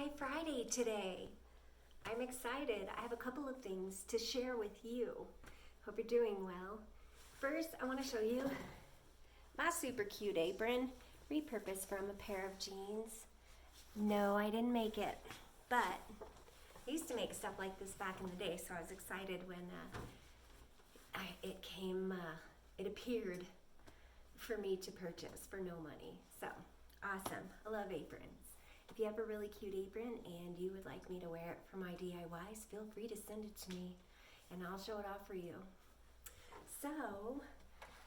DIY Friday today. I'm excited. I have a couple of things to share with you. Hope you're doing well. First, I want to show you my super cute apron, repurposed from a pair of jeans. No, I didn't make it, but I used to make stuff like this back in the day, so I was excited when it appeared for me to purchase for no money. So, awesome. I love aprons. If you have a really cute apron and you would like me to wear it for my DIYs, feel free to send it to me and I'll show it off for you. So,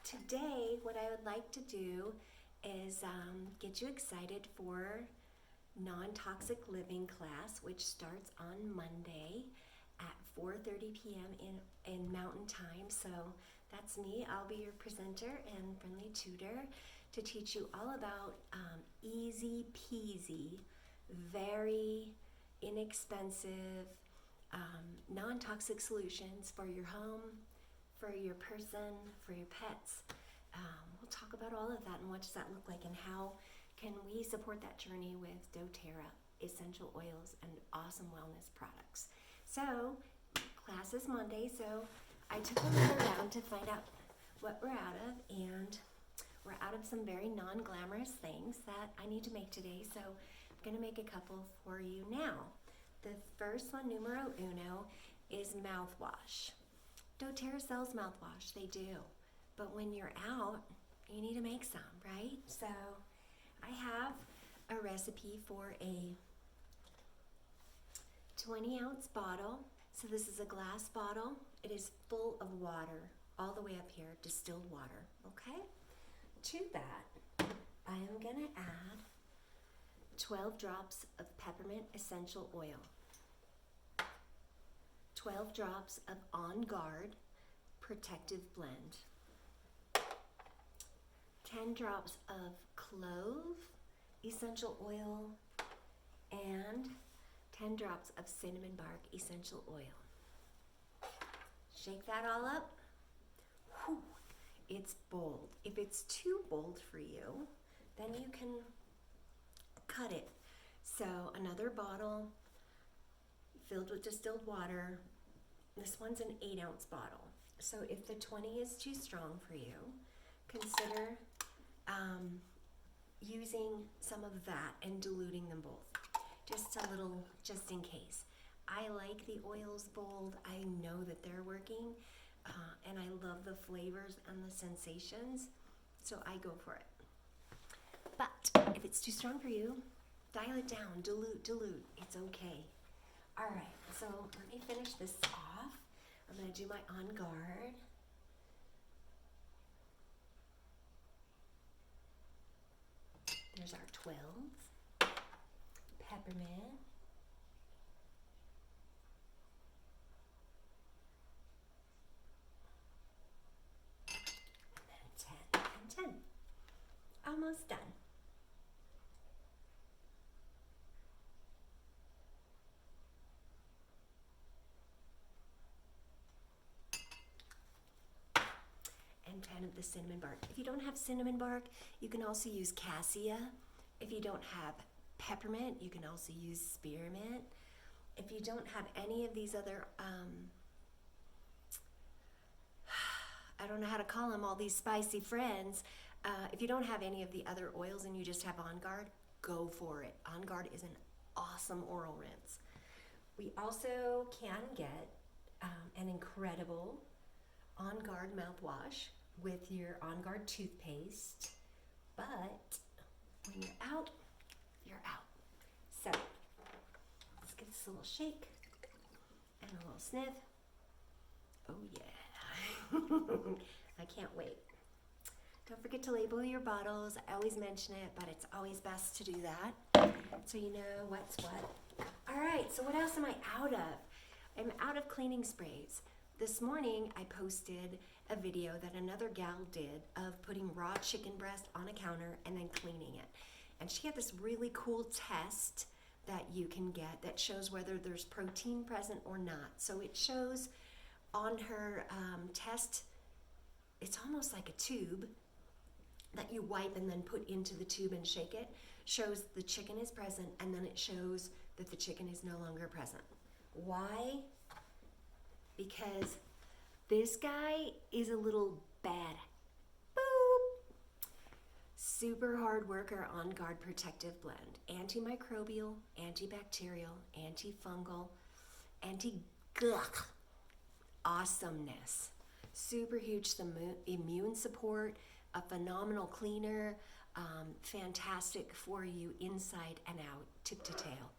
today what I would like to do is get you excited for non-toxic living class, which starts on Monday at 4:30 p.m. in Mountain Time. So that's me. I'll be your presenter and friendly tutor to teach you all about easy peasy, very inexpensive, non-toxic solutions for your home, for your person, for your pets. We'll talk about all of that and what does that look like and how can we support that journey with doTERRA essential oils and awesome wellness products. So class is Monday, so I took a look around to find out what we're out of, and we're out of some very non-glamorous things that I need to make today, so I'm going to make a couple for you now. The first one, numero uno, is mouthwash. doTERRA sells mouthwash, they do, but when you're out, you need to make some, right? So I have a recipe for a 20-ounce bottle. So this is a glass bottle. It is full of water, all the way up here, distilled water, okay? To that, I am gonna add 12 drops of peppermint essential oil, 12 drops of On Guard protective blend, 10 drops of clove essential oil, and 10 drops of cinnamon bark essential oil. Shake that all up. Whew, it's bold. If it's too bold for you, then you can cut it. So another bottle filled with distilled water. This one's an 8-ounce bottle. So if the 20 is too strong for you, consider using some of that and diluting them both. Just a little, just in case. I like the oils bold. I know that they're working, and I love the flavors and the sensations, so I go for it. But if it's too strong for you, dial it down, dilute. It's okay. All right, so let me finish this off. I'm gonna do my On Guard. There's our 12. Peppermint. And then 10 and 10. Almost done. And 10 of the cinnamon bark. If you don't have cinnamon bark, you can also use cassia. If you don't have peppermint, you can also use spearmint. If you don't have any of these other, I don't know how to call them, all these spicy friends. If you don't have any of the other oils and you just have On Guard, go for it. On Guard is an awesome oral rinse. We also can get an incredible On Guard mouthwash with your On Guard toothpaste, but when you're out, you're out. So let's give this a little shake and a little sniff. Oh yeah. I can't wait. Don't forget to label your bottles. I always mention it, but it's always best to do that so you know what's what. All right, so what else am I out of? I'm out of cleaning sprays. This morning I posted a video that another gal did of putting raw chicken breast on a counter and then cleaning it. And she had this really cool test that you can get that shows whether there's protein present or not. So it shows on her test, it's almost like a tube, that you wipe and then put into the tube and shake it shows the chicken is present, and then it shows that the chicken is no longer present. Why? Because this guy is a little bad. Boop. Super hard worker, On Guard Protective Blend. Antimicrobial, antibacterial, antifungal, awesomeness. Super huge immune support, a phenomenal cleaner, fantastic for you inside and out, tip to tail.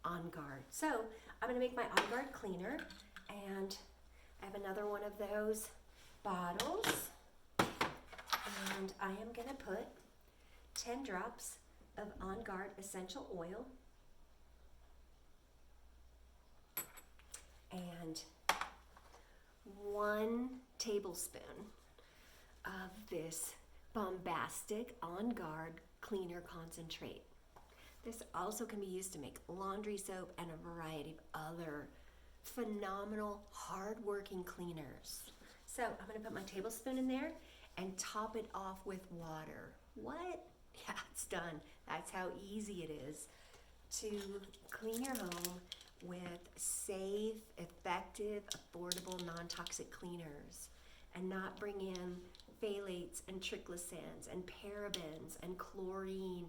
On Guard. So I'm gonna make my On Guard cleaner, and I have another one of those bottles, and I am gonna put 10 drops of On Guard essential oil and 1 tablespoon of this bombastic On Guard cleaner concentrate. This also can be used to make laundry soap and a variety of other phenomenal, hard-working cleaners. So I'm gonna put my tablespoon in there and top it off with water. What? Yeah, it's done. That's how easy it is to clean your home with safe, effective, affordable, non-toxic cleaners, and not bring in phthalates and triclosans and parabens and chlorine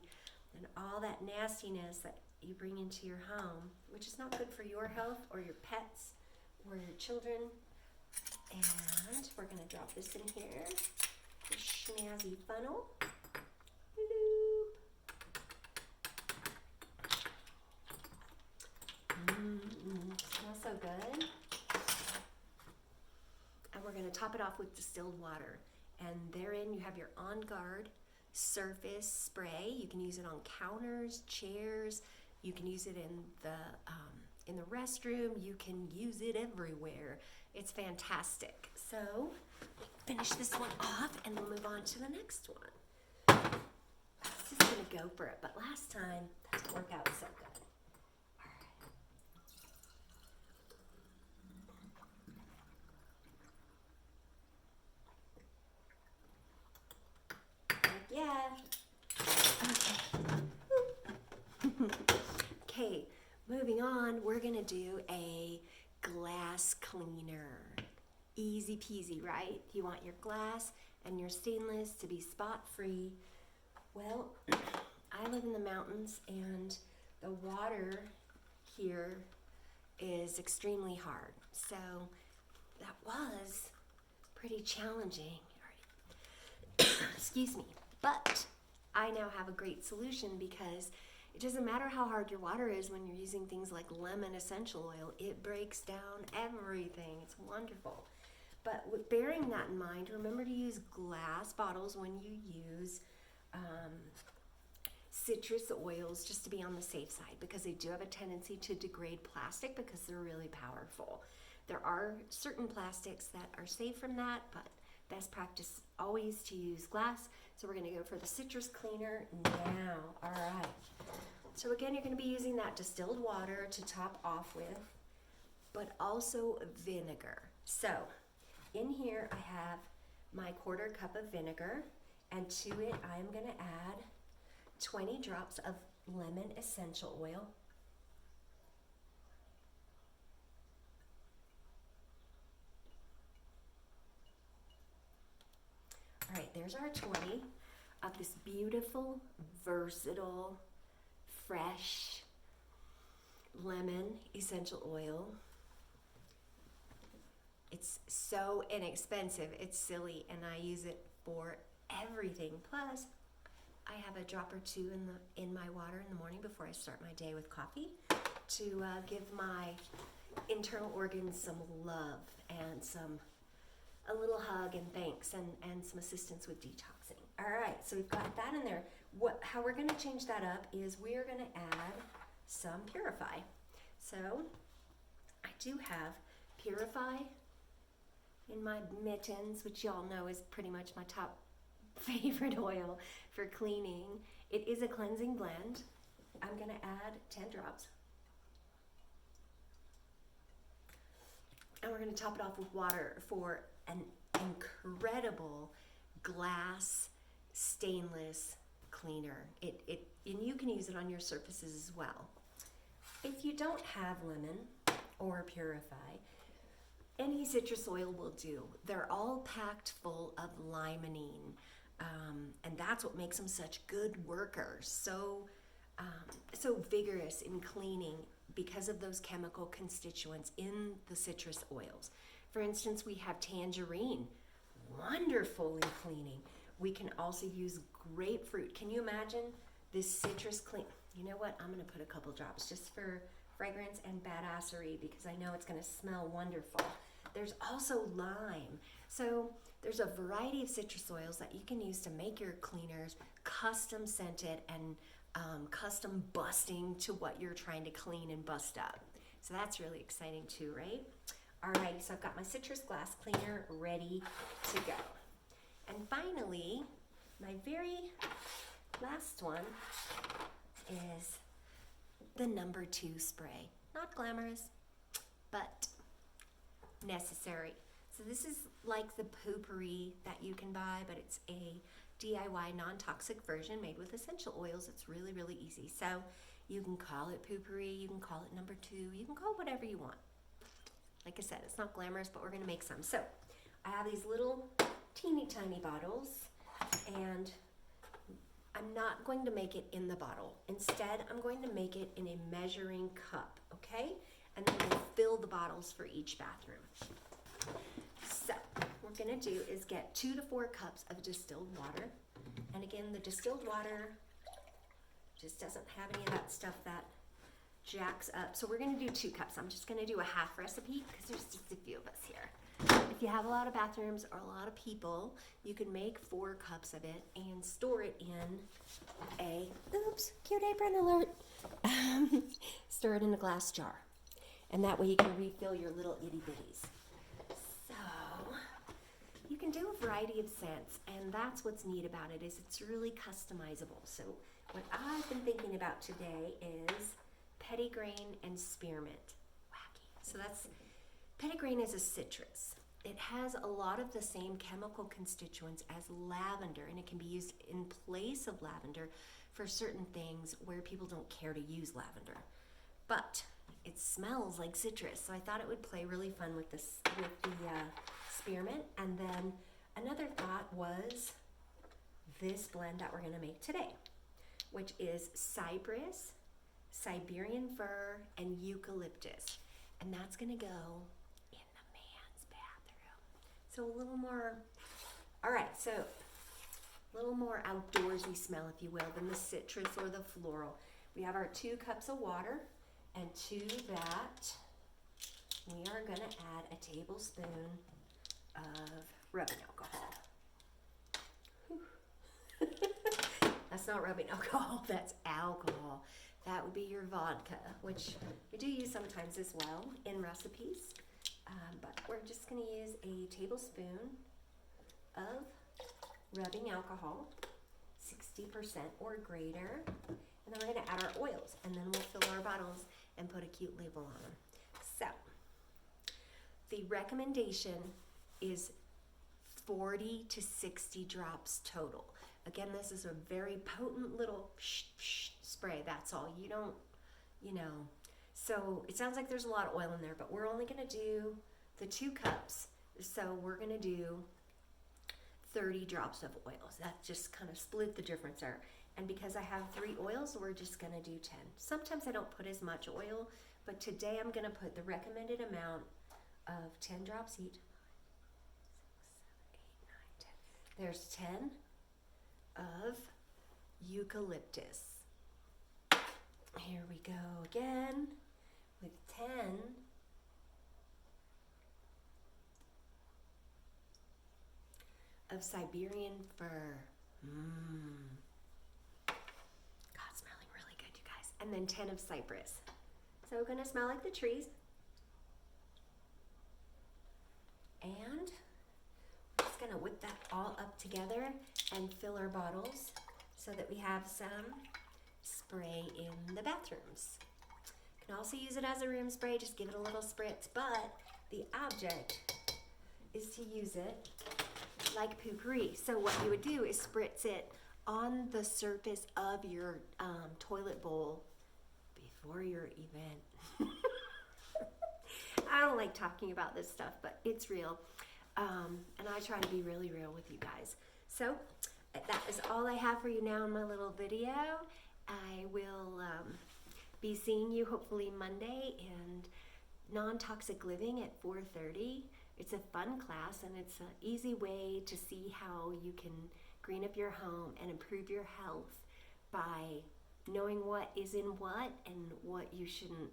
and all that nastiness that you bring into your home, which is not good for your health or your pets or your children. And we're gonna drop this in here, this snazzy funnel. Bloop. Smells so good. And we're gonna top it off with distilled water. And therein you have your On Guard surface spray. You can use it on counters, chairs. You can use it in the restroom. You can use it everywhere. It's fantastic. So finish this one off, and we'll move on to the next one. I was just gonna go for it, but last time that didn't work out so good. Yeah. Okay, moving on, we're gonna do a glass cleaner. Easy peasy, right? You want your glass and your stainless to be spot free. Well, I live in the mountains, and the water here is extremely hard. So that was pretty challenging. Excuse me. But I now have a great solution, because it doesn't matter how hard your water is when you're using things like lemon essential oil. It breaks down everything. It's wonderful. But with bearing that in mind, remember to use glass bottles when you use citrus oils, just to be on the safe side, because they do have a tendency to degrade plastic because they're really powerful. There are certain plastics that are safe from that, but best practice always to use glass. So we're gonna go for the citrus cleaner now. All right. So again, you're gonna be using that distilled water to top off with, but also vinegar. So in here I have my 1/4 cup of vinegar, and to it I'm gonna add 20 drops of lemon essential oil. All right, there's our 20 of this beautiful, versatile, fresh lemon essential oil. It's so inexpensive, it's silly, and I use it for everything. Plus, I have a drop or two in my water in the morning before I start my day with coffee, to give my internal organs some love and a little hug and thanks, and some assistance with detoxing. All right, so we've got that in there. How we're gonna change that up is we are gonna add some Purify. So I do have Purify in my mittens, which y'all know is pretty much my top favorite oil for cleaning. It is a cleansing blend. I'm gonna add 10 drops. And we're gonna top it off with water for an incredible glass stainless cleaner. And you can use it on your surfaces as well. If you don't have lemon or Purify, any citrus oil will do. They're all packed full of limonene, and that's what makes them such good workers. So vigorous in cleaning because of those chemical constituents in the citrus oils. For instance, we have tangerine, wonderful in cleaning. We can also use grapefruit. Can you imagine this citrus clean? You know what? I'm going to put a couple drops just for fragrance and badassery because I know it's going to smell wonderful. There's also lime. So there's a variety of citrus oils that you can use to make your cleaners custom scented and custom busting to what you're trying to clean and bust up. So that's really exciting too, right? Alrighty, so I've got my citrus glass cleaner ready to go. And finally, my very last one is the number 2 spray. Not glamorous, but necessary. So this is like the Pourri that you can buy, but it's a DIY non-toxic version made with essential oils. It's really, really easy. So you can call it Pourri, you can call it number 2, you can call it whatever you want. Like I said, it's not glamorous, but we're gonna make some. So I have these little teeny tiny bottles, and I'm not going to make it in the bottle. Instead, I'm going to make it in a measuring cup, okay? And then we'll fill the bottles for each bathroom. So what we're gonna do is get 2 to 4 cups of distilled water. And again, the distilled water just doesn't have any of that stuff that jacks up. So we're gonna do 2 cups. I'm just gonna do a half recipe because there's just a few of us here. If you have a lot of bathrooms or a lot of people, you can make 4 cups of it and store it in a, oops, cute apron alert. Store it in a glass jar. And that way you can refill your little itty bitties. So you can do a variety of scents, and that's what's neat about it, is it's really customizable. So what I've been thinking about today is petitgrain and spearmint. Wacky. So that's, petitgrain is a citrus. It has a lot of the same chemical constituents as lavender, and it can be used in place of lavender for certain things where people don't care to use lavender. But it smells like citrus, so I thought it would play really fun with this, with the spearmint. And then another thought was this blend that we're gonna make today, which is cypress, Siberian fir, and eucalyptus. And that's gonna go in the man's bathroom. So a little more, all right, so a little more outdoorsy smell, if you will, than the citrus or the floral. We have our 2 cups of water, and to that, we are gonna add a tablespoon of rubbing alcohol. That's not rubbing alcohol, that's alcohol. That would be your vodka, which we do use sometimes as well in recipes. But we're just gonna use a tablespoon of rubbing alcohol, 60% or greater. And then we're gonna add our oils, and then we'll fill our bottles and put a cute label on them. So, the recommendation is 40 to 60 drops total. Again, this is a very potent little spray, that's all. You don't, you know, so it sounds like there's a lot of oil in there, but we're only gonna do the 2 cups. So we're gonna do 30 drops of oils. That just kind of split the difference there. And because I have 3 oils, we're just gonna do 10. Sometimes I don't put as much oil, but today I'm gonna put the recommended amount of 10 drops each. 6, 7, 8, 9, 10. There's 10 of eucalyptus. Here we go again with 10 of Siberian fir. God, smelling really good, you guys. And then 10 of cypress. So we're gonna smell like the trees. And we're just gonna whip that all up together and fill our bottles so that we have some spray in the bathrooms. You can also use it as a room spray, just give it a little spritz, but the object is to use it like Pourri. So what you would do is spritz it on the surface of your toilet bowl before your event. I don't like talking about this stuff, but it's real. And I try to be really real with you guys. So that is all I have for you now in my little video. I will be seeing you hopefully Monday in non-toxic living at 4:30. It's a fun class, and it's an easy way to see how you can green up your home and improve your health by knowing what is in what and what you shouldn't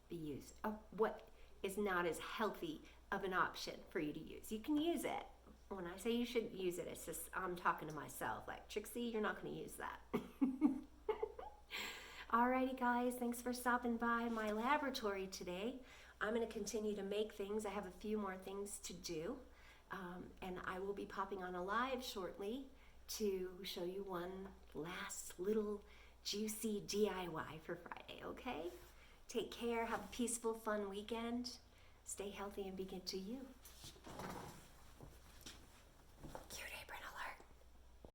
be used. What is not as healthy of an option for you to use. You can use it. When I say you shouldn't use it, it's just I'm talking to myself. Like, Trixie, you're not going to use that. Alrighty, guys. Thanks for stopping by my laboratory today. I'm going to continue to make things. I have a few more things to do. And I will be popping on a live shortly to show you one last little juicy DIY for Friday, okay? Take care. Have a peaceful, fun weekend. Stay healthy and be good to you.